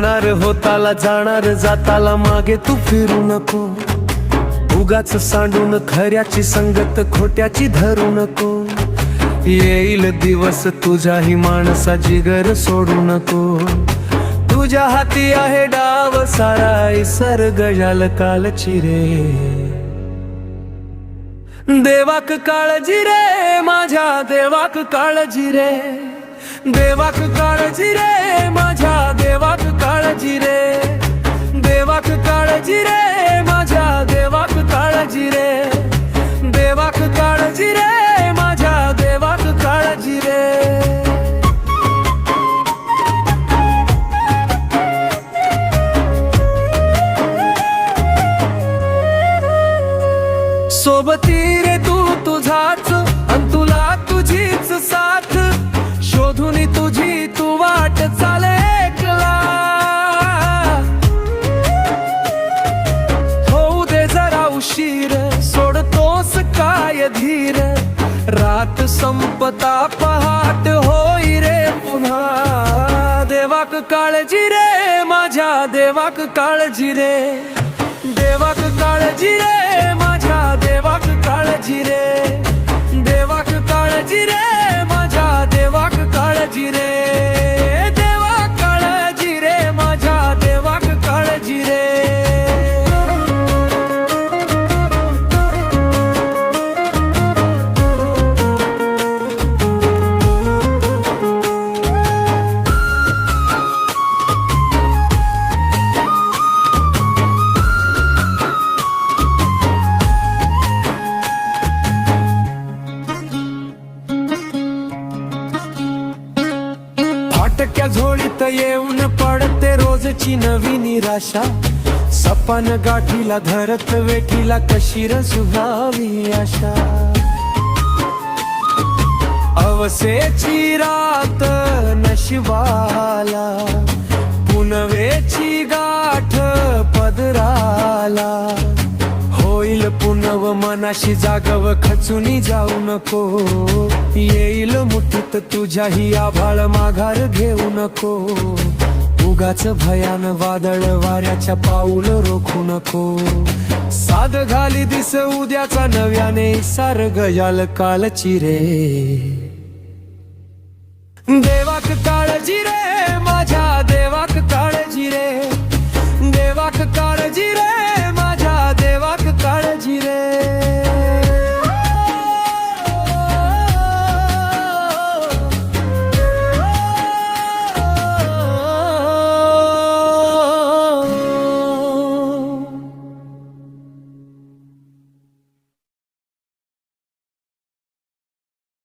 होणार होताला जाणार जाताला मागे तू फिरू नको, उगाच सांडून खऱ्याची संगत खोट्याची धरू नको. येईल दिवस तुझ्याही माणसा जिगर सोडू नको, तुझ्या हाती आहे डाव सारा इसर्ग जाल कालची रे. देवाक काळजी रे माझ्या देवाक काळजी रे, देवाक काळजी रे माझ्या देवाक काळजी रे, देवाक काळजी रे माझ्या देवाक काळजी रे, देवाक काळजी रे माझ्या देवाक काळजी रे. सोबती रे तू तुझाच अन तुला तुझीच साथ, शोधून तुझी तू वाट चाले एकला. होऊ दे जरा उशीर सोडतोस काय धीर, रात संपता पहाट होई रे पुन्हा. देवाक काळजी रे माझ्या देवाक काळजी रे, देवाक काळजी रे माझ्या देवाक काळजी रे, देवाक काळजी रे माझ्या देवाक काळजी रे, देवाक काळजी रे माझ्या देवाक काळजी रे. फाटक्या झोळीत येऊन पडते रोजची नवी निराशा, सपन गाठीला धरत वेठीला कशी रसुहावी आशा. अवसेची रात नशिबाला, पुनवेची गाठ पदराला. होईल पुनव मनाशी जागव खचूनी जाऊ नको, येईल मुठीत तुझ्याही आभाळ माघार घेऊ नको. उगाच भयान वादळ वाऱ्याच्या पाऊल रोखू नको, साध घाली दिस उद्याचा नव्याने सारग याल कालची रे. देवाक काळजी रे माझ्या देवाक काळजी रे,